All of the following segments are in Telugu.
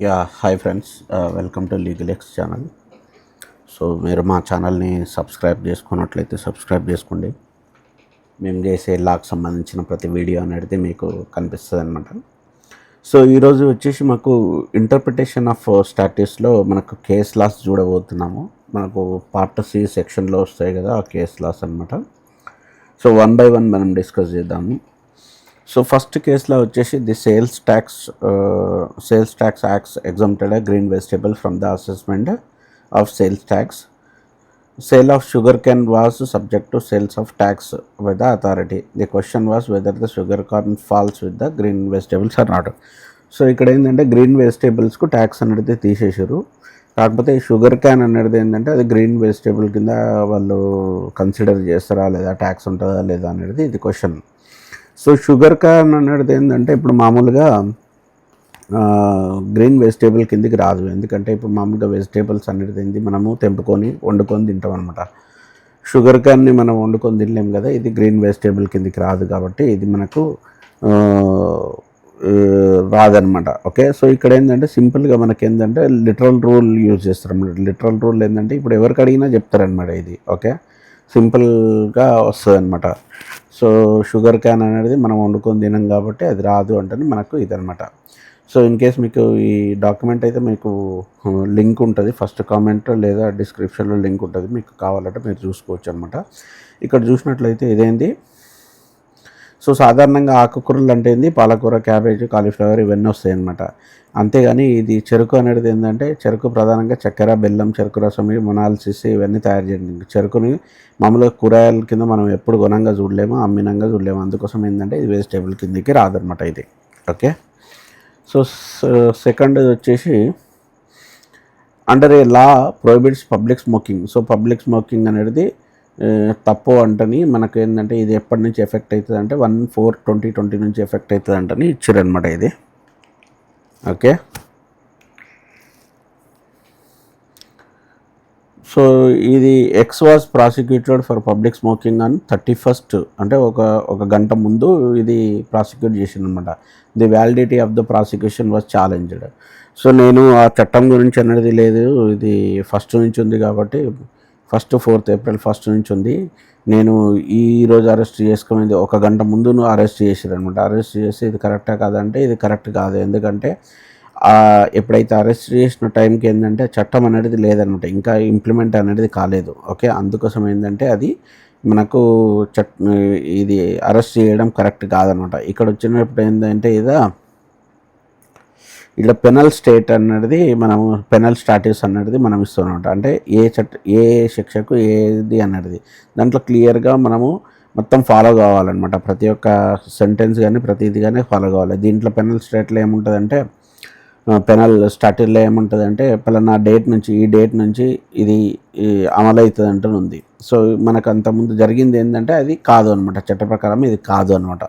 Hi friends, welcome to legal X channel. So మీరు మా ఛానల్ని సబ్స్క్రైబ్ చేసుకున్నట్లయితే సబ్స్క్రైబ్ చేసుకోండి. మేము చేసే లాకు సంబంధించిన ప్రతి వీడియో అనేది మీకు కనిపిస్తుంది అనమాట. సో ఈరోజు వచ్చేసి మాకు ఇంటర్ప్రిటేషన్ ఆఫ్ స్టాట్యూస్లో మనకు కేస్ లాస్ చూడబోతున్నాము. మనకు పార్ట్ సి సెక్షన్లో వస్తాయి కదా ఆ కేస్ లాస్ అనమాట. సో వన్ బై వన్ మనం డిస్కస్ చేద్దాము. సో ఫస్ట్ కేసులో వచ్చేసి the sales tax acts exempted green vegetable from the assessment of sales tax. Sale of sugar cane was subject to sales of tax by the authority. The question was whether the sugar corn falls with the green vegetables or not. So ఇక్కడ ఏంటంటే గ్రీన్ వెజిటేబుల్స్కు ట్యాక్స్ అనేది తీసేసారు. కాకపోతే షుగర్ క్యాన్ అనేది ఏంటంటే అది గ్రీన్ వెజిటేబుల్ కింద వాళ్ళు కన్సిడర్ చేస్తారా లేదా, ట్యాక్స్ ఉంటుందా లేదా అనేది ఇది క్వశ్చన్. సో షుగర్ క్యాన్ అనేది ఏంటంటే ఇప్పుడు మామూలుగా గ్రీన్ వెజిటేబుల్ కిందికి రాదు. ఎందుకంటే ఇప్పుడు మామూలుగా వెజిటేబుల్స్ అనేది ఏంది మనము తెంపుకొని వండుకొని తింటాం అనమాట. షుగర్ క్యాన్ని మనం వండుకొని తినలేం కదా, ఇది గ్రీన్ వెజిటేబుల్ కిందికి రాదు కాబట్టి ఇది మనకు రాదనమాట. ఓకే, సో ఇక్కడ ఏంటంటే సింపుల్గా మనకి ఏంటంటే లిటరల్ రూల్ యూజ్ చేస్తారన్నమాట. లిటరల్ రూల్ ఏంటంటే ఇప్పుడు ఎవరికి అడిగినా చెప్తారనమాట ఇది. ఓకే, సింపుల్గా వస్తుంది అనమాట. సో షుగర్ క్యాన్ అనేది మనం వండుకొని తినాం కాబట్టి అది రాదు అంటే మనకు ఇదనమాట. సో ఇన్ కేస్ మీకు ఈ డాక్యుమెంట్ అయితే మీకు లింక్ ఉంటుంది, ఫస్ట్ కామెంట్ లేదా డిస్క్రిప్షన్లో లింక్ ఉంటుంది, మీకు కావాలంటే మీరు చూసుకోవచ్చు అనమాట. ఇక్కడ చూసినట్లయితే ఇదేంటి, సో సాధారణంగా ఆకుకూరలు అంటే ఏంది, పాలకూర, క్యాబేజ్, కాలీఫ్లవర్ ఇవన్నీ వస్తాయి అన్నమాట. అంతేగాని ఇది చెరుకు అనేది ఏంటంటే చెరుకు ప్రధానంగా చక్కెర, బెల్లం, చెరుకు రసం, మొనాలిసిస్ ఇవన్నీ తయారు చేయండి. చెరుకుని మామూలుగా కూరగాయల కింద మనం ఎప్పుడు గుణంగా చూడలేము, అమ్మినంగా చూడలేము. అందుకోసం ఏంటంటే ఇది వెజిటేబుల్ కిందకి రాదనమాట ఇది. ఓకే, సో సెకండ్ వచ్చేసి అండర్ ఏ లా prohibits public smoking. So public smoking అనేది తప్పు అంటని మనకు ఏంటంటే ఇది ఎప్పటి నుంచి ఎఫెక్ట్ అవుతుంది అంటే 1/4/2020 నుంచి ఎఫెక్ట్ అవుతుంది అంటని ఇచ్చారనమాట ఇది. ఓకే, సో ఇది X was prosecuted for public smoking on 31st, అంటే ఒక గంట ముందు ఇది ప్రాసిక్యూట్ చేసిందనమాట. The validity of the prosecution was challenged. So నేను ఆ చట్టం గురించి అనేది లేదు, ఇది ఫస్ట్ నుంచి ఉంది కాబట్టి 4th April నుంచి ఉంది. నేను ఈరోజు అరెస్ట్ చేసుకునేది ఒక గంట ముందు అరెస్ట్ చేసారనమాట. అరెస్ట్ చేసి ఇది కరెక్టా కాదంటే ఇది కరెక్ట్ కాదు. ఎందుకంటే ఎప్పుడైతే అరెస్ట్ చేసిన టైంకి ఏంటంటే చట్టం అనేది లేదనమాట, ఇంకా ఇంప్లిమెంట్ అనేది కాలేదు. ఓకే, అందుకోసం ఏంటంటే అది మనకు ఇది అరెస్ట్ చేయడం కరెక్ట్ కాదనమాట. ఇక్కడ వచ్చినప్పుడు ఏంటంటే ఇలా పెనల్ స్టేట్ అనేది మనము పెనల్ స్టాటస్ అనేది మనం ఇస్తున్నాం. అంటే ఏ శిక్షకు ఏది అనేది దాంట్లో క్లియర్గా మనము మొత్తం ఫాలో కావాలన్నమాట. ప్రతి ఒక్క సెంటెన్స్ కానీ ప్రతిది కానీ ఫాలో కావాలి. దీంట్లో పెనల్ స్టేట్లో ఏముంటుందంటే, పెనల్ స్టాటస్లో ఏముంటుందంటే పలానా డేట్ నుంచి ఈ డేట్ నుంచి ఇది అమలు అవుతుంది అంటూ ఉంది. సో మనకు అంతకుముందు జరిగింది ఏంటంటే అది కాదు అనమాట, చట్ట ప్రకారం ఇది కాదు అనమాట.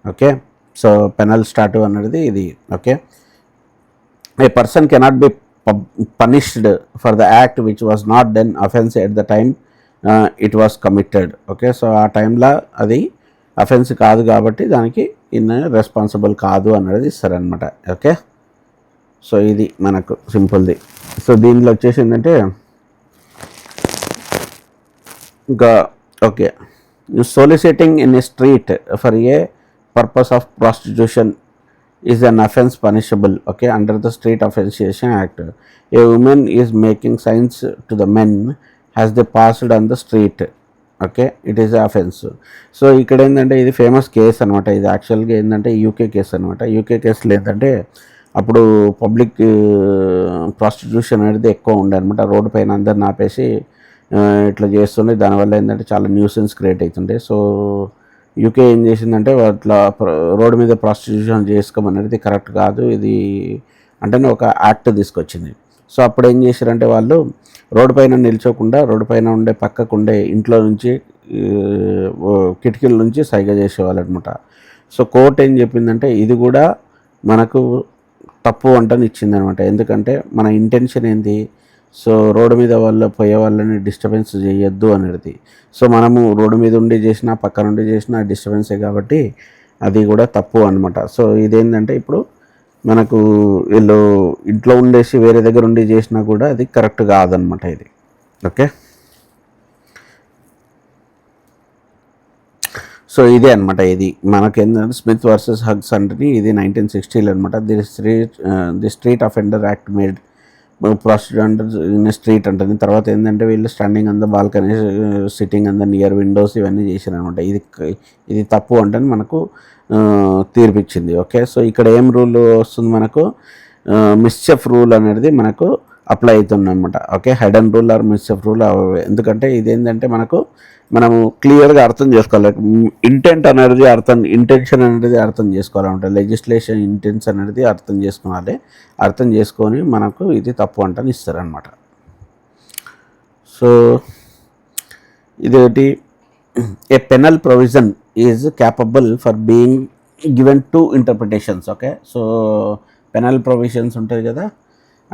ఓకే, సో పెనల్ స్టాటు అనేది ఇది. Okay, a person cannot be punished for the act which was not done offense at the time it was committed. Okay, so ఆ టైంలో అది అఫెన్స్ కాదు కాబట్టి దానికి రెస్పాన్సిబుల్ కాదు అనేది ఇస్తారనమాట. ఓకే, సో ఇది మనకు సింపుల్ది. సో దీనిలో వచ్చేసి ఏంటంటే ఇంకా okay, soliciting in a street for a purpose of prostitution is an offense punishable, okay, under the Street Offensiation Act. A woman is making signs to the men as they passed on the street. Okay, it is offence. So ఇక్కడ ఏంటంటే ఇది ఫేమస్ కేస్ అనమాట. ఇది యాక్చువల్గా ఏంటంటే యూకే కేసు అనమాట. యూకే కేసులో ఏంటంటే అప్పుడు పబ్లిక్ ప్రాస్టిట్యూషన్ అనేది ఎక్కువ ఉండే అనమాట. రోడ్డు పైన అందరిని ఆపేసి ఇట్లా చేస్తుండే. దానివల్ల ఏంటంటే చాలా న్యూసెన్స్ క్రియేట్ అవుతుండే. సో యూకే ఏం చేసిందంటే అట్లా రోడ్డు మీద ప్రాస్టిట్యూషన్ చేసుకోమనేది కరెక్ట్ కాదు ఇది అంటేనే ఒక యాక్ట్ తీసుకొచ్చింది. సో అప్పుడు ఏం చేశారంటే వాళ్ళు రోడ్డు పైన నిల్చోకుండా రోడ్డు పైన ఉండే పక్కకు ఉండే ఇంట్లో నుంచి కిటికీల నుంచి సైగ చేసేవాళ్ళు అనమాట. సో కోర్టు ఏం చెప్పిందంటే ఇది కూడా మనకు తప్పు అంటని ఇచ్చిందనమాట. ఎందుకంటే మన ఇంటెన్షన్ ఏంది, సో రోడ్డు మీద పోయే వాళ్ళని డిస్టర్బెన్స్ చేయొద్దు అనేది. సో మనము రోడ్డు మీద ఉండి చేసినా పక్క నుండి చేసినా డిస్టర్బెన్సే కాబట్టి అది కూడా తప్పు అనమాట. సో ఇదేంటంటే ఇప్పుడు మనకు వీళ్ళు ఇంట్లో ఉండేసి వేరే దగ్గర ఉండి చేసినా కూడా అది కరెక్ట్ కాదనమాట ఇది. ఓకే, సో ఇదే అనమాట. ఇది మనకేంటంటే స్మిత్ వర్సెస్ హగ్స్ అంటే ఇది 1960లో అనమాట. The street offender act made prostitute in street అంటుంది. తర్వాత ఏంటంటే వీళ్ళు standing on the balcony, sitting on the near Windows ఇవన్నీ చేశారు అనమాట. ఇది తప్పు అంటే మనకు తీర్పిచ్చింది. ఓకే, సో ఇక్కడ ఏం రూల్ వస్తుంది మనకు, మిస్చెఫ్ రూల్ అనేది మనకు అప్లై అవుతుంది అనమాట. Okay, Heydon rule or mischief rule. ఎందుకంటే ఇదేంటంటే మనము క్లియర్గా అర్థం చేసుకోవాలి. ఇంటెన్షన్ అనేది అర్థం చేసుకోవాలన్నమాట. లెజిస్లేషన్ ఇంటెన్షన్ అనేది అర్థం చేసుకోవాలి. అర్థం చేసుకొని మనకు ఇది తప్పు అంటని ఇస్తారనమాట. సో ఇదేంటి, a penal provision is capable for being given two interpretations. Okay, so penal provisions ఉంటుంది కదా,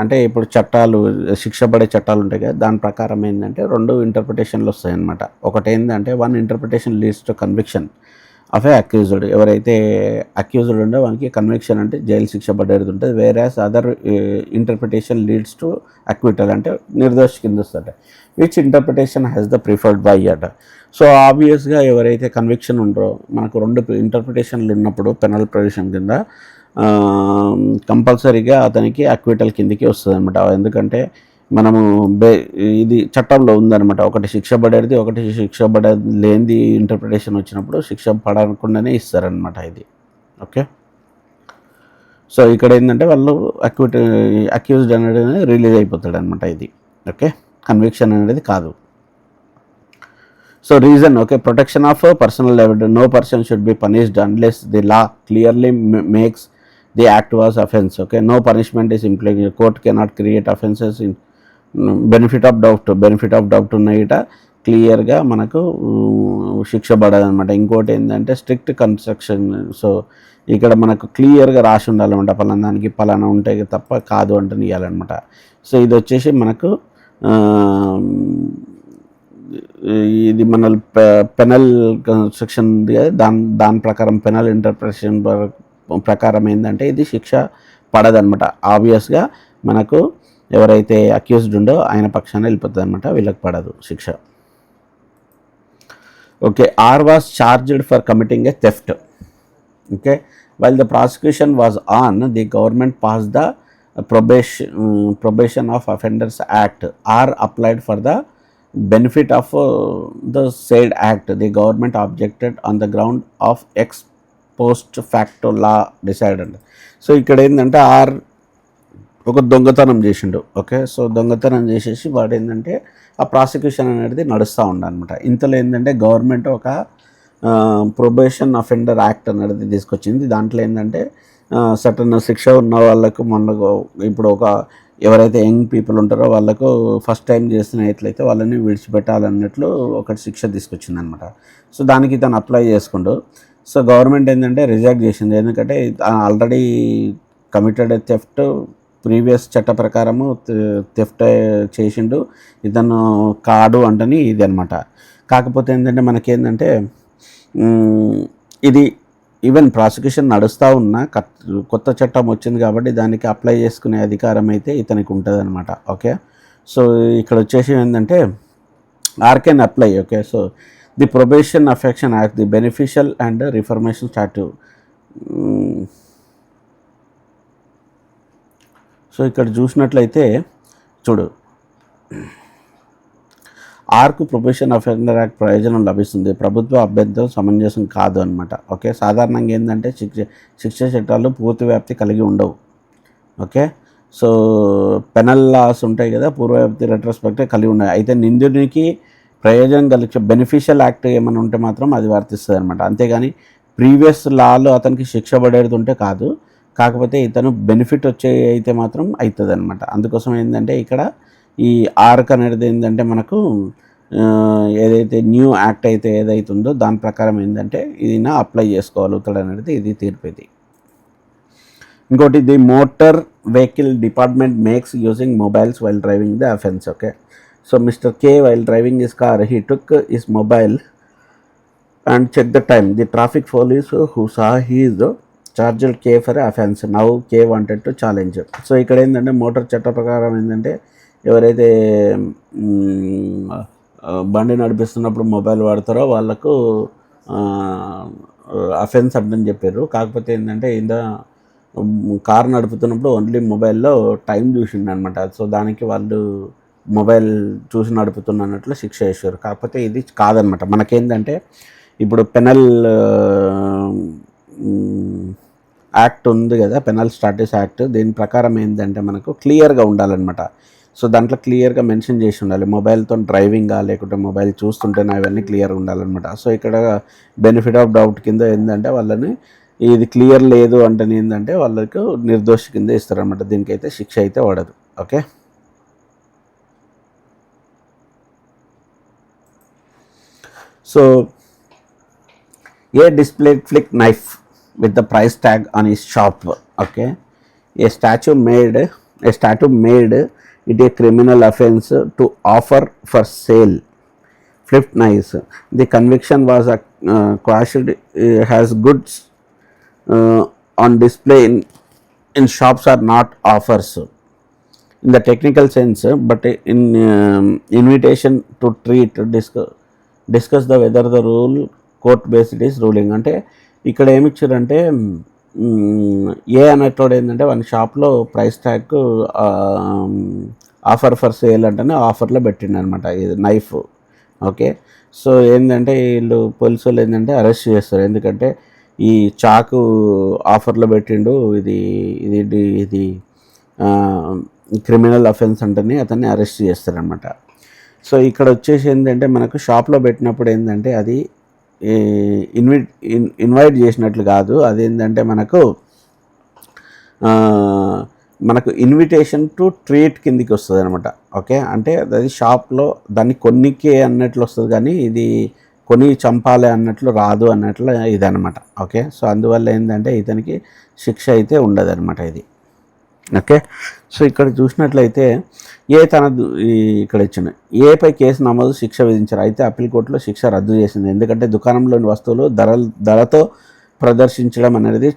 అంటే ఇప్పుడు చట్టాలు, శిక్ష పడే చట్టాలు ఉంటాయి కదా, దాని ప్రకారం ఏంటంటే రెండు ఇంటర్ప్రిటేషన్లు వస్తాయన్నమాట. ఒకటి ఏంటంటే one interpretation leads to conviction of A accused. ఎవరైతే అక్యూజ్డ్ ఉంటే వానికి కన్విక్షన్ అంటే జైలు శిక్ష పడేది ఉంటుంది. Whereas other interpretation leads to acquittal అంటే నిర్దోషి కింద వస్తుంది. Which interpretation has the preferred by అట. సో ఆబ్వియస్గా ఎవరైతే కన్విక్షన్ ఉండరో, మనకు రెండు ఇంటర్ప్రిటేషన్లు ఉన్నప్పుడు పెనల్ ప్రొవిజన్ కింద కంపల్సరీగా అతనికి అక్విటల్ కిందికి వస్తుంది అనమాట. ఎందుకంటే మనము ఇది చట్టంలో ఉందన్నమాట. ఒకటి శిక్ష పడేది, ఒకటి శిక్ష పడేది లేనిది ఇంటర్ప్రిటేషన్ వచ్చినప్పుడు శిక్ష పడకుండానే ఇస్తారనమాట ఇది. ఓకే, సో ఇక్కడ ఏంటంటే వాళ్ళు అక్యూజ్డ్ అనేది రిలీజ్ అయిపోతాడు అనమాట ఇది. ఓకే, కన్విక్షన్ అనేది కాదు. So reason, okay, protection of personal evidence. No person should be punished unless the law clearly makes the act was offence. Okay, no punishment is implicated. Court cannot create offences in benefit of doubt ఉన్నాయిట క్లియర్గా మనకు శిక్ష పడదనమాట. ఇంకోటి ఏంటంటే స్ట్రిక్ట్ కన్స్ట్రక్షన్. సో ఇక్కడ మనకు క్లియర్గా రాసి ఉండాలన్నమాట, పలానా దానికి పలానా ఉంటాయి తప్ప కాదు అంటే ఇవ్వాలన్నమాట. సో ఇది వచ్చేసి మనకు ఇది మన పెనల్ కన్స్ట్రక్షన్ దాని ప్రకారం, పెనల్ ఇంటర్ప్రిటేషన్ ప్రకారం ఏంటంటే ఇది శిక్ష పడదనమాట. ఆబ్వియస్గా మనకు ఎవరైతే అక్యూజ్డ్ ఉండో ఆయన పక్షాన వెళ్ళిపోతుంది అనమాట, వీళ్ళకి పడదు శిక్ష. Okay, R was charged for committing a theft. Okay, while the prosecution was on, the government pass the probation of offenders act are applied for the benefit of the said act. The government objected on the ground of ex post facto law decided. So ఇక్కడ ఏంటంటే ఆర్ ఒక దొంగతనం చేసిండు. ఓకే, సో దొంగతనం చేసేసి వాడు ఏంటంటే ఆ ప్రాసిక్యూషన్ అనేది నడుస్తూ ఉండనమాట. ఇంతలో ఏంటంటే గవర్నమెంట్ ఒక ప్రొబేషన్ అఫెండర్ యాక్ట్ అనేది తీసుకొచ్చింది. దాంట్లో ఏంటంటే సర్టన్ శిక్ష ఉన్న వాళ్ళకు ఇప్పుడు ఎవరైతే యంగ్ పీపుల్ ఉంటారో వాళ్ళకు ఫస్ట్ టైం చేసినట్లయితే వాళ్ళని విడిచిపెట్టాలన్నట్లు ఒకటి శిక్ష తీసుకొచ్చింది అనమాట. సో దానికి తను అప్లై చేసుకుంటూ, సో గవర్నమెంట్ ఏంటంటే రిజెక్ట్ చేసింది. ఎందుకంటే ఆల్రెడీ కమిటెడ్ థెఫ్ట్, ప్రీవియస్ చట్ట ప్రకారము థెఫ్ట్ చేసిండు ఇతను కాడు అంటని ఇది అనమాట. కాకపోతే ఏంటంటే మనకేంటంటే ఇది ఈవెన్ ప్రాసిక్యూషన్ నడుస్తూ ఉన్న కొత్త చట్టం వచ్చింది కాబట్టి దానికి అప్లై చేసుకునే అధికారం అయితే ఇతనికి ఉంటుంది అనమాట. ఓకే, సో ఇక్కడ వచ్చేసి ఏంటంటే are can apply. Okay, so the probation affection act, the beneficial and reformation statute. So ఇక్కడ చూసినట్లయితే చూడు, ఆర్కు ప్రొబేషన్ అఫెండర్ యాక్ట్ ప్రయోజనం లభిస్తుంది, ప్రభుత్వ అభ్యర్థం సమంజసం కాదు అనమాట. ఓకే, సాధారణంగా ఏంటంటే శిక్ష చట్టాలు పూర్తి వ్యాప్తి కలిగి ఉండవు. ఓకే, సో పెనల్ లాస్ ఉంటాయి కదా, పూర్వవ్యాప్తి రెట్రోస్పెక్టివ్ కలిగి ఉన్నాయి. అయితే నిందితునికి ప్రయోజనం కలిగే బెనిఫిషియల్ యాక్ట్ ఏమైనా ఉంటే మాత్రం అది వర్తిస్తుంది అనమాట. అంతేగాని ప్రీవియస్ లాలో అతనికి శిక్ష పడేది ఉంటే కాదు. కాకపోతే ఇతను బెనిఫిట్ వచ్చే అయితే మాత్రం అవుతుంది అనమాట. అందుకోసం ఏంటంటే ఇక్కడ ఈ ఆర్క్ అనేది ఏంటంటే మనకు ఏదైతే న్యూ యాక్ట్ అయితే ఏదైతుందో దాని ప్రకారం ఏంటంటే ఇది అప్లై చేసుకోగలుగుతాడు అనేది ఇది తీర్పేది. ఇంకోటి, the motor vehicle department makes using mobiles while driving the offence. Okay, so mister K while driving his car he took his mobile and check the time. The traffic police who saw he is charged K for offence, now K wanted to challenge. So ఇక్కడ ఏంటంటే మోటార్ చట్ట ప్రకారం ఏంటంటే ఎవరైతే బండి నడిపిస్తున్నప్పుడు మొబైల్ వాడతారో వాళ్ళకు అఫెన్స్ అంటని చెప్పారు. కాకపోతే ఏంటంటే కార్ నడుపుతున్నప్పుడు ఓన్లీ మొబైల్లో టైం చూసిండు అనమాట. సో దానికి వాళ్ళు మొబైల్ చూసి నడుపుతున్నట్లు శిక్ష వేసారు. కాకపోతే ఇది కాదనమాట. మనకేంటంటే ఇప్పుడు పెనల్ యాక్ట్ ఉంది కదా, పెనల్ స్టాటస్ యాక్ట్, దీని ప్రకారం ఏంటంటే మనకు క్లియర్గా ఉండాలన్నమాట. సో దాంట్లో క్లియర్గా మెన్షన్ చేసి ఉండాలి మొబైల్తో డ్రైవింగా లేకుంటే మొబైల్ చూస్తుంటేనే అవన్నీ క్లియర్గా ఉండాలన్నమాట. సో ఇక్కడ బెనిఫిట్ ఆఫ్ డౌట్ కింద ఏంటంటే వాళ్ళని ఇది క్లియర్ లేదు అంటే ఏంటంటే వాళ్ళకు నిర్దోషి కింద ఇస్తారనమాట. దీనికైతే శిక్ష అయితే పడదు. Okay, so a displayed flick knife with the price tag on his shop. Okay, a statute made it a criminal offense to offer for sale flipped knives. The conviction was quashed as goods on display in shops are not offers in the technical sense, but in invitation to treat discuss the whether the rule court based is ruling. అంటే ఇక్కడ ఏమి ఇచ్చారంటే ఏ అనేటోడు ఏంటంటే వాళ్ళ షాప్లో price tag offer for sale అంటేనే ఆఫర్లో పెట్టిండు అనమాట ఇది నైఫ్. ఓకే, సో ఏంటంటే వీళ్ళు పోలీసు వాళ్ళు ఏంటంటే అరెస్ట్ చేస్తారు. ఎందుకంటే ఈ చాకు ఆఫర్లో పెట్టిండు, ఇది ఇది ఇది క్రిమినల్ అఫెన్స్ అంటేనే అతన్ని అరెస్ట్ చేస్తారనమాట. సో ఇక్కడ వచ్చేసి ఏంటంటే మనకు షాప్లో పెట్టినప్పుడు ఏంటంటే అది ఇన్వైట్ చేసినట్లు కాదు, అదేంటంటే మనకు ఇన్విటేషన్ టు ట్రీట్ కిందికి వస్తుంది అనమాట. ఓకే, అంటే అది షాప్లో దాన్ని కొన్నికే అన్నట్లు వస్తుంది, కానీ ఇది కొని చంపాలి అన్నట్లు రాదు అన్నట్లు ఇదనమాట. ఓకే, సో అందువల్ల ఏంటంటే ఇతనికి శిక్ష అయితే ఉండదు అనమాట ఇది. ఓకే, సో ఇక్కడ చూసినట్లయితే ఇక్కడ ఇచ్చిన ఏపై కేసు నమోదు, శిక్ష విధించారు. అయితే అప్పీల్ కోర్టులో శిక్ష రద్దు చేసింది. ఎందుకంటే దుకాణంలోని వస్తువులు ధరతో ప్రదర్శించడం అనేది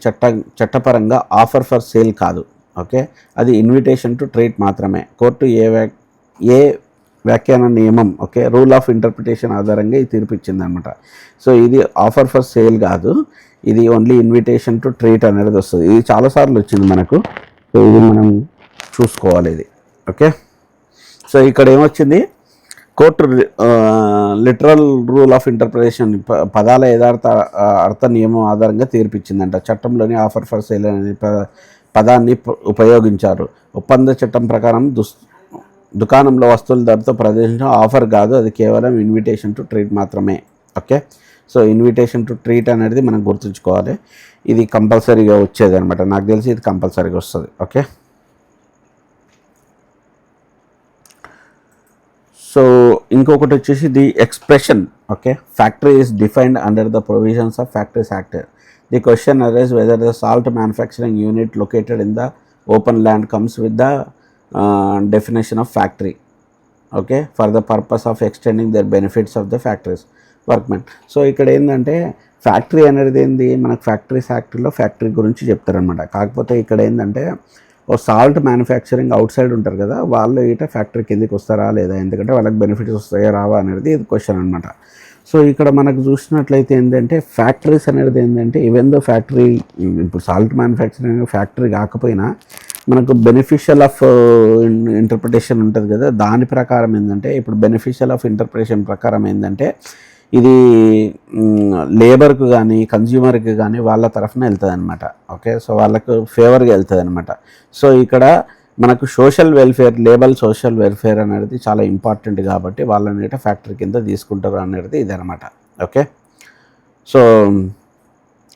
చట్టపరంగా ఆఫర్ ఫర్ సేల్ కాదు. ఓకే, అది ఇన్విటేషన్ టు ట్రీట్ మాత్రమే. కోర్టు ఏ వ్యాఖ్యాన నియమం, ఓకే, రూల్ ఆఫ్ ఇంటర్ప్రిటేషన్ ఆధారంగా ఇది తీర్పు ఇచ్చింది అనమాట. సో ఇది ఆఫర్ ఫర్ సేల్ కాదు, ఇది ఓన్లీ ఇన్విటేషన్ టు ట్రీట్ అనేది వస్తుంది. ఇది చాలాసార్లు వచ్చింది మనకు, సో ఇది మనం చూసుకోవాలి ఇది. ఓకే, సో ఇక్కడ ఏమొచ్చింది, court literal rule of interpretation పదాల యథార్థ అర్థ నియమం ఆధారంగా తీర్పిచ్చిందంట. చట్టంలోని ఆఫర్ ఫర్ సేల్ అనే పదాన్ని ఉపయోగించారు. ఒప్పంద చట్టం ప్రకారం దుకాణంలో వస్తువుల ధరతో ప్రదర్శించడం ఆఫర్ కాదు, అది కేవలం ఇన్విటేషన్ టు ట్రీట్ మాత్రమే. Okay, so invitation to treat అనేది మనం గుర్తుంచుకోవాలి. ఇది కంపల్సరీగా వచ్చేది అనమాట. నాకు తెలిసి ఇది కంపల్సరీగా వస్తుంది. ఓకే, సో ఇంకొకటి వచ్చేసి the expression, okay, factory is defined under the provisions of factories act. The question arise whether the salt manufacturing unit located in the open land comes with the definition of factory, okay, for the purpose of extending their benefits of the factories workmen. So ఇక్కడ ఏంటంటే ఫ్యాక్టరీ అనేది ఏంది, మనకు ఫ్యాక్టరీస్ యాక్ట్లో ఫ్యాక్టరీ గురించి చెప్తారనమాట. కాకపోతే ఇక్కడ ఏంటంటే ఓ సాల్ట్ మ్యానుఫ్యాక్చరింగ్ అవుట్ సైడ్ ఉంటారు కదా, వాళ్ళు ఇట ఫ్యాక్టరీ కిందకి వస్తారా లేదా, ఎందుకంటే వాళ్ళకి బెనిఫిట్స్ వస్తాయా రావా అనేది ఇది క్వశ్చన్ అనమాట. సో ఇక్కడ మనకు చూసినట్లయితే ఏంటంటే ఫ్యాక్టరీస్ అనేది ఏంటంటే ఈవెన్ దో ఫ్యాక్టరీ ఇప్పుడు సాల్ట్ మ్యానుఫ్యాక్చరింగ్ ఫ్యాక్టరీ కాకపోయినా మనకు బెనిఫిషియల్ ఆఫ్ ఇంటర్ప్రిటేషన్ ఉంటుంది కదా, దాని ప్రకారం ఏంటంటే ఇప్పుడు బెనిఫిషియల్ ఆఫ్ ఇంటర్ప్రిటేషన్ ప్రకారం ఏంటంటే ఇది లేబర్కు కానీ కన్జ్యూమర్కి కానీ వాళ్ళ తరఫున వెళ్తుంది అనమాట. ఓకే, సో వాళ్ళకు ఫేవర్గా వెళ్తుంది అనమాట. సో ఇక్కడ మనకు social welfare, labour social welfare అనేది చాలా ఇంపార్టెంట్ కాబట్టి వాళ్ళని ఫ్యాక్టరీ కింద తీసుకుంటారు అనేది ఇదనమాట. Okay, so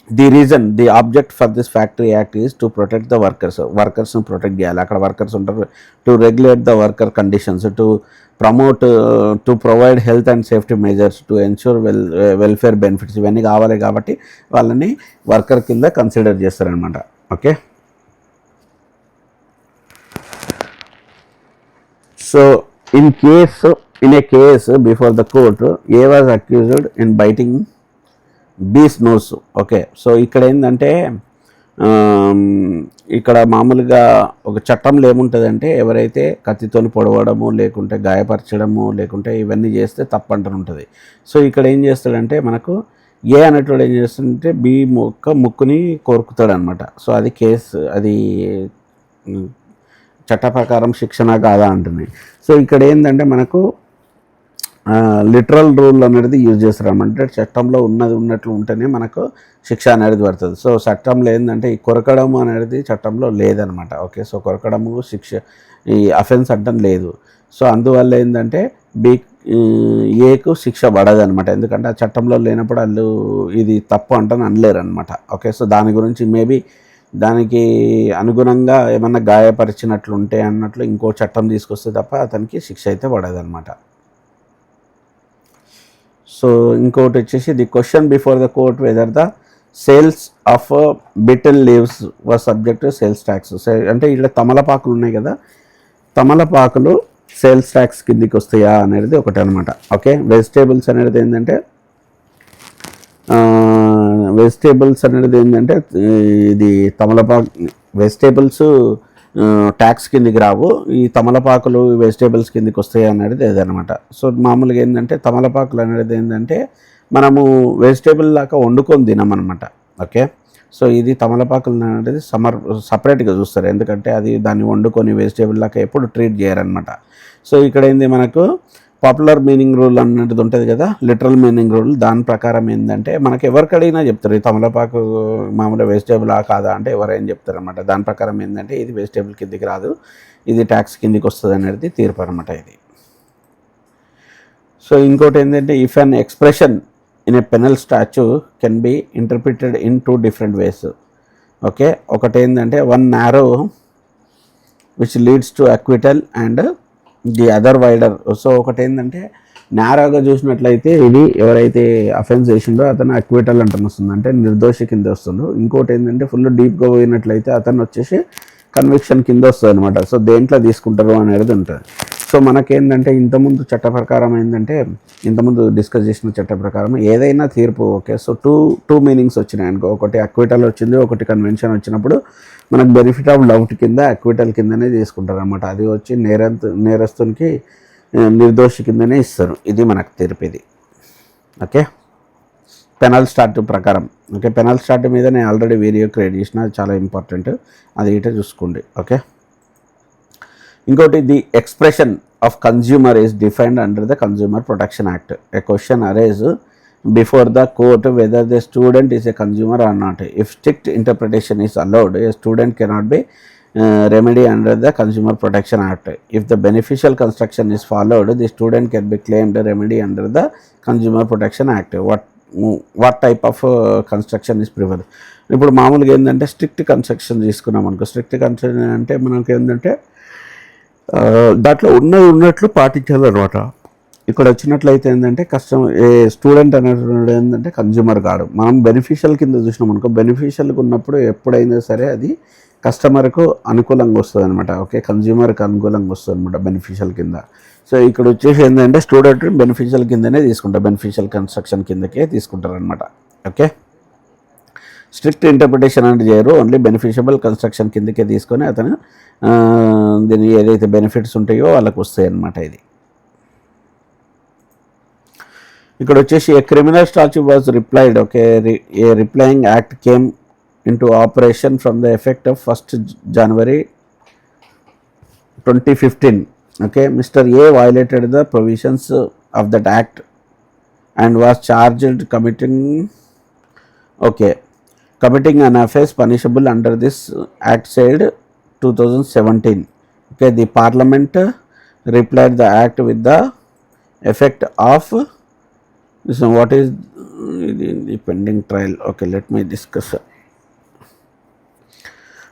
the reason, the object for this factory act is to protect the వర్కర్స్ని ప్రొటెక్ట్ చేయాలి. అక్కడ వర్కర్స్ ఉంటారు, to regulate the worker conditions, to promote, to provide health and safety measures, to ensure welfare benefits, ఇవన్నీ కావాలి కాబట్టి వాళ్ళని వర్కర్ కింద కన్సిడర్ చేస్తారనమాట. Okay, so in a case before the court, a was accused in biting B's nose. Okay, so ఇక్కడ ఏంటంటే ఇక్కడ మామూలుగా ఒక చట్టంలో ఏముంటుందంటే ఎవరైతే కత్తితోని పొడవడము లేకుంటే గాయపరచడము లేకుంటే ఇవన్నీ చేస్తే తప్పంటని ఉంటుంది. సో ఇక్కడ ఏం చేస్తాడంటే మనకు ఏ అనేటోడు ఏం చేస్తుందంటే బి ముక్కుని కోరుకుతాడు అనమాట. సో అది కేసు, అది చట్ట ప్రకారం శిక్షణ కాదా అంటుంది. సో ఇక్కడ ఏంటంటే మనకు లిటరల్ రూల్ అనేది యూజ్ చేస్తారనమాట. చట్టంలో ఉన్నట్లు ఉంటేనే మనకు శిక్ష అనేది పడుతుంది. సో చట్టంలో ఏంటంటే ఈ కొరకడము అనేది చట్టంలో లేదనమాట. ఓకే, సో కొరకడము శిక్ష ఈ అఫెన్స్ అంటం లేదు. సో అందువల్ల ఏంటంటే ఏకు శిక్ష పడదనమాట. ఎందుకంటే ఆ చట్టంలో లేనప్పుడు వాళ్ళు ఇది తప్పు అంటని అనలేరు అనమాట. ఓకే, సో దాని గురించి మేబీ దానికి అనుగుణంగా ఏమన్నా గాయపరిచినట్లుంటే అన్నట్లు ఇంకో చట్టం తీసుకొస్తే తప్ప అతనికి శిక్ష అయితే పడదనమాట. సో ఇంకోటి వచ్చేసి the question before the court whether the sales of betel leaves was subject to sales tax. అంటే ఇలా తమలపాకులు ఉన్నాయి కదా, తమలపాకులు సేల్స్ ట్యాక్స్ కిందికి వస్తాయా అనేది ఒకటి అనమాట. ఓకే, వెజిటేబుల్స్ అనేది ఏంటంటే ఇది తమలపాకు వెజిటేబుల్స్ ట్యాక్స్ కిందికి రావు, ఈ తమలపాకులు వెజిటేబుల్స్ కిందికి వస్తాయి అనేది ఏదనమాట. సో మామూలుగా ఏంటంటే తమలపాకులు అనేది ఏంటంటే మనము వెజిటేబుల్ లాగా వండుకొని తినమనమాట. ఓకే, సో ఇది తమలపాకులు అనేది సపరేట్గా చూస్తారు, ఎందుకంటే అది దాన్ని వండుకొని వెజిటేబుల్ లాగా ఎప్పుడు ట్రీట్ చేయరనమాట. సో ఇక్కడ ఏంది మనకు పాపులర్ మీనింగ్ రూల్ అన్నది ఉంటుంది కదా, లిటరల్ మీనింగ్ రూల్. దాని ప్రకారం ఏంటంటే మనకు ఎవరికి అడిగినా చెప్తారు ఈ తమలపాకు మామూలుగా వెజిటేబులా కాదా అంటే ఎవరైనా చెప్తారు అనమాట. దాని ప్రకారం ఏంటంటే ఇది వెజిటేబుల్ కిందికి రాదు, ఇది ట్యాక్స్ కిందికి వస్తుంది అనేది తీర్పు అనమాట ఇది. సో ఇంకోటి ఏంటంటే if an expression in a penal statue can be interpreted in 2 different ways. Okay, ఒకటి ఏంటంటే one narrow which leads to acquittal and the other wider. So ఒకటి ఏంటంటే నేరాగా చూసినట్లయితే ఇది ఎవరైతే అఫెన్స్ చేసిండో అతను అక్విటల్ అంటని వస్తుంది, అంటే నిర్దోషి కింద వస్తుందో. ఇంకోటి ఏంటంటే ఫుల్ డీప్గా పోయినట్లయితే అతను వచ్చేసి కన్విక్షన్ కింద వస్తుంది అనమాట. సో దేంట్లో తీసుకుంటారు అనేది ఉంటుంది. సో మనకేంటంటే ఇంతకుముందు చట్ట ప్రకారం ఏంటంటే ఇంతకుముందు డిస్కస్ చేసిన చట్ట ప్రకారం ఏదైనా తీర్పు ఓకే, సో టూ మీనింగ్స్ వచ్చినాయి అనుకో, ఒకటి అక్విటల్ వచ్చింది, ఒకటి కన్వెన్షన్ వచ్చినప్పుడు మనకు బెనిఫిట్ ఆఫ్ డౌట్ కింద అక్విటల్ కిందనే తీసుకుంటారు అనమాట. అది వచ్చి నేరస్తునికి నిర్దోషి కిందనే ఇస్తారు. ఇది మనకు తీర్పు ఇది. ఓకే, పెనల్ స్టార్ట్ ప్రకారం. ఓకే, పెనల్ స్టార్ట్ మీద నేను ఆల్రెడీ వీడియో క్రియేట్ చేసిన, అది చాలా ఇంపార్టెంట్, అది ఇటే చూసుకోండి. ఓకే, ఇంకోటి the expression of consumer is defined under the consumer protection act. A question arise before the court whether the student is a consumer or not. If strict interpretation is allowed, a student cannot be remedy under the Consumer Protection Act. If the beneficial construction is followed, the student can be claimed remedy under the Consumer Protection Act. What type of construction is preferred? ఇప్పుడు మామూలుగా ఏంటంటే స్ట్రిక్ట్ కన్స్ట్రక్షన్ తీసుకున్నాం అనుకో, స్ట్రిక్ట్ కన్స్ట్రక్షన్ అంటే మనకి ఏంటంటే దాంట్లో ఉన్నట్లు పాటించాలన్నమాట. ఇక్కడ వచ్చినట్లయితే ఏంటంటే స్టూడెంట్ అనేటువంటి ఏంటంటే కన్జ్యూమర్ కాడు. మనం బెనిఫిషియల్ కింద చూసినాం అనుకో, బెనిఫిషియల్గా ఉన్నప్పుడు ఎప్పుడైనా సరే అది కస్టమర్కు అనుకూలంగా వస్తుంది అనమాట. ఓకే, కన్జ్యూమర్కి అనుకూలంగా వస్తుంది అనమాట బెనిఫిషియల్ కింద. సో ఇక్కడ వచ్చేసి ఏంటంటే స్టూడెంట్ బెనిఫిషియల్ కిందనే తీసుకుంటారు, బెనిఫిషియల్ కన్స్ట్రక్షన్ కిందకే తీసుకుంటారు అనమాట. ఓకే, స్ట్రిక్ట్ ఇంటర్ప్రిటేషన్ అంటే చేయరు, ఓన్లీ బెనిఫిషియబుల్ కన్స్ట్రక్షన్ కిందకే తీసుకొని అతను దీని ఏదైతే బెనిఫిట్స్ ఉంటాయో వాళ్ళకు వస్తాయి అన్నమాట. ఇది ఇక్కడ వచ్చేసి a criminal statute was repealed. Okay, a repealing act came into operation from the effect of 1st January 2015. Okay, Mr. A violated the provisions of that act and was charged committing an offence punishable under this act said 2017. Okay, the parliament replied the act with the effect of this. What is the pending trial? Okay, let me discuss.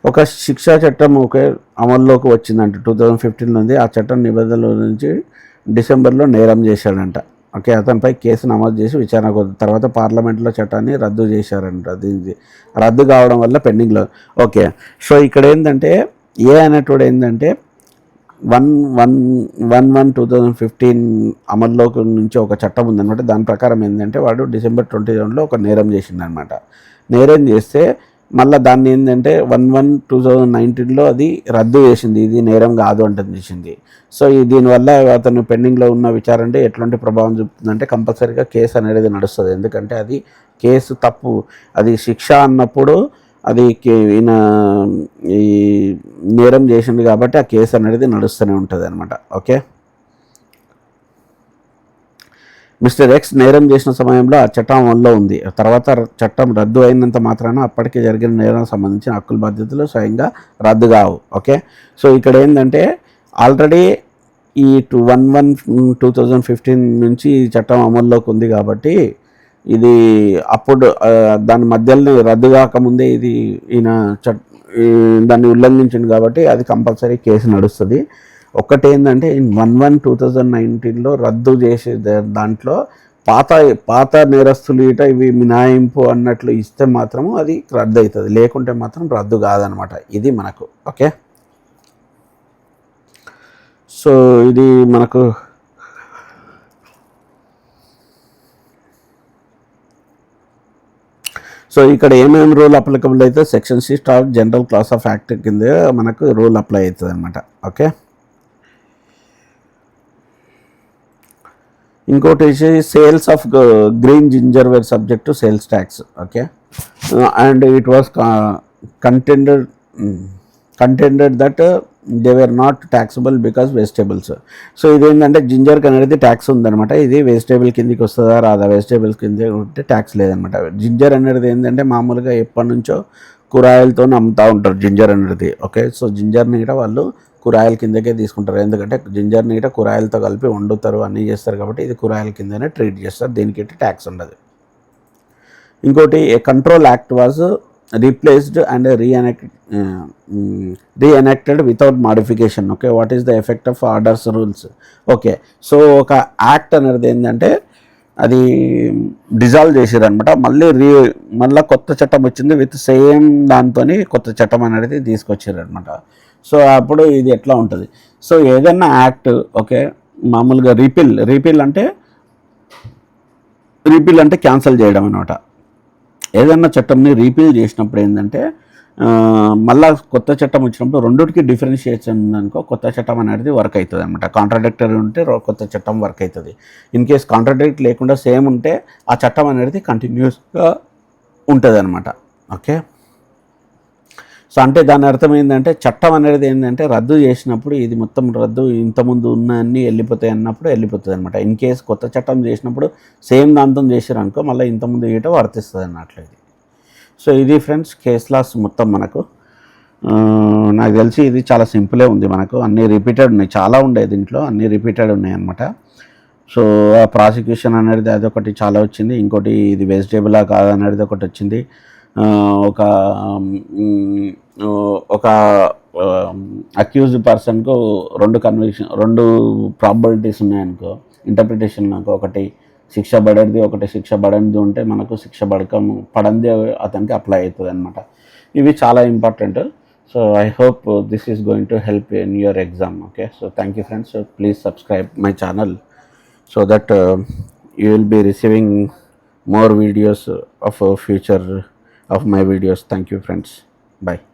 ఒక శిక్షా చట్టం ఒకే అమల్లోకి వచ్చిందంట 2015 నుండి. ఆ చట్టం నిబంధనల నుంచి డిసెంబర్లో నేరం చేశాడంట. ఓకే, అతనిపై కేసు నమోదు చేసి విచారణ తర్వాత పార్లమెంట్లో చట్టాన్ని రద్దు చేశారంట. అది రద్దు కావడం వల్ల పెండింగ్లో. ఓకే, సో ఇక్కడ ఏంటంటే ఏ అనేటోడు ఏంటంటే 1/1/2015 అమల్లోకి నుంచి ఒక చట్టం ఉందన్నమాట. దాని ప్రకారం ఏంటంటే వాడు డిసెంబర్ 21లో ఒక నేరం చేసిండనమాట. నేరం చేస్తే మళ్ళీ దాన్ని ఏంటంటే 1/1/2019లో అది రద్దు చేసింది, ఇది నేరం కాదు అంటే చేసింది. సో దీనివల్ల అతను పెండింగ్లో ఉన్న విచారణ అంటే ఎట్లాంటి ప్రభావం చూపుతుందంటే కంపల్సరీగా కేసు అనేది నడుస్తుంది. ఎందుకంటే అది కేసు తప్పు, అది శిక్ష అన్నప్పుడు అది ఈయన ఈ నేరం చేసింది కాబట్టి ఆ కేసు అనేది నడుస్తూనే ఉంటుంది అనమాట. ఓకే, మిస్టర్ ఎక్స్ నేరం చేసిన సమయంలో ఆ చట్టం అమల్లో ఉంది. తర్వాత చట్టం రద్దు అయినంత మాత్రాన అప్పటికే జరిగిన నేరం సంబంధించిన హక్కుల బాధ్యతలు స్వయంగా రద్దు కావు. ఓకే, సో ఇక్కడ ఏంటంటే ఆల్రెడీ ఈ 1/1/2015 నుంచి ఈ చట్టం అమల్లోకి ఉంది కాబట్టి ఇది అప్పుడు దాని మధ్యలో రద్దు కాకముందే ఇది ఈయన దాన్ని ఉల్లంఘించింది కాబట్టి అది కంపల్సరీ కేసు నడుస్తుంది. ఒకటి ఏంటంటే 1/1/2019లో రద్దు చేసే దాంట్లో పాత నేరస్తులు ఇట ఇవి మినహాయింపు అన్నట్లు ఇస్తే మాత్రము అది రద్దు అవుతుంది, లేకుంటే మాత్రం రద్దు కాదనమాట. ఇది మనకు ఓకే. సో ఇది మనకు సో ఇక్కడ ఏమేమి రూల్ అప్లికబుల్ అయితే section 6 of general class of act కింద మనకు రూల్ అప్లై అవుతుంది అనమాట. ఓకే, ఇంకోటి sales of green ginger were subject to sales tax. Okay, and it was contended that they were not taxable because vegetables. So ఇదేంటంటే జింజర్కి అనేది ట్యాక్స్ ఉందనమాట, ఇది వెజిటేబుల్ కిందికి వస్తుందా రాదా, వెజిటేబుల్స్ కింద ఉంటే ట్యాక్స్ లేదనమాట. జింజర్ అనేది ఏంటంటే మామూలుగా ఎప్పటి నుంచో కూరగాయలతో అమ్ముతూ ఉంటారు జింజర్ అనేది. ఓకే, సో జింజర్ని కూడా వాళ్ళు కూరగాయల కిందకే తీసుకుంటారు, ఎందుకంటే జింజర్ని కూడా కూరగాయలతో కలిపి వండుతారు, అన్నీ చేస్తారు కాబట్టి ఇది కూరగాయల కిందనే ట్రీట్ చేస్తారు, దీనికి ట్యాక్స్ ఉండదు. ఇంకోటి a control act was replaced and reenacted without modification. Okay, what is the effect of orders rules. Okay, so ఒక యాక్ట్ అనేది ఏంటంటే అది డిజాల్వ్ చేసారు అనమాట, మళ్ళీ కొత్త చట్టం వచ్చింది విత్ సేమ్ దాంతో కొత్త చట్టం అనేది తీసుకొచ్చారు అనమాట. సో అప్పుడు ఇది ఎట్లా ఉంటుంది, సో ఏదైనా యాక్ట్ ఓకే మామూలుగా రీపిల్ అంటే క్యాన్సిల్ చేయడం అనమాట. ఏదైనా చట్టంని రీపిల్ చేసినప్పుడు ఏంటంటే మళ్ళీ కొత్త చట్టం వచ్చినప్పుడు రెండుకి డిఫరెన్షియేషన్ ఉందనుకో కొత్త చట్టం అనేది వర్క్ అవుతుంది అనమాట. కాంట్రాడిక్టరీ ఉంటే కొత్త చట్టం వర్క్ అవుతుంది. ఇన్ కేస్ కాంట్రాడిక్ట్ లేకుండా సేమ్ ఉంటే ఆ చట్టం అనేది కంటిన్యూస్గా ఉంటుంది అనమాట. ఓకే, సో అంటే దాని అర్థం ఏంటంటే చట్టం అనేది ఏంటంటే రద్దు చేసినప్పుడు ఇది మొత్తం రద్దు ఇంతకుముందు ఉన్న అన్నీ వెళ్ళిపోతాయి అన్నప్పుడు వెళ్ళిపోతుంది అనమాట. ఇన్ కేస్ కొత్త చట్టం చేసినప్పుడు సేమ్ దాంతో చేసారనుకో మళ్ళీ ఇంతకుముందు ఏటో వర్తిస్తుంది అన్నట్లు ఇది. సో ఇది ఫ్రెండ్స్ కేస్ లాస్ మొత్తం మనకు. నాకు తెలిసి ఇది చాలా సింపులే ఉంది, మనకు అన్నీ రిపీటెడ్ ఉన్నాయి, చాలా ఉండే దీంట్లో అన్నీ రిపీటెడ్ ఉన్నాయి అనమాట. సో ఆ ప్రాసిక్యూషన్ అనేది అదొకటి చాలా వచ్చింది, ఇంకోటి ఇది వెజిటేబులా కాదనేది ఒకటి వచ్చింది, ఒక అక్యూజ్డ్ పర్సన్కు రెండు ప్రాబబిలిటీస్ ఉన్నాయనుకో ఇంటర్ప్రిటేషన్, నాకు ఒకటి శిక్ష పడేది ఒకటి శిక్ష పడనిది ఉంటే మనకు శిక్ష పడంది అతనికి అప్లై అవుతుంది అనమాట. ఇవి చాలా important. So I hope this is going to help in your exam. Okay, so thank you friends. Please subscribe my channel so that you will be receiving more videos of future of my videos. Thank you friends. Bye.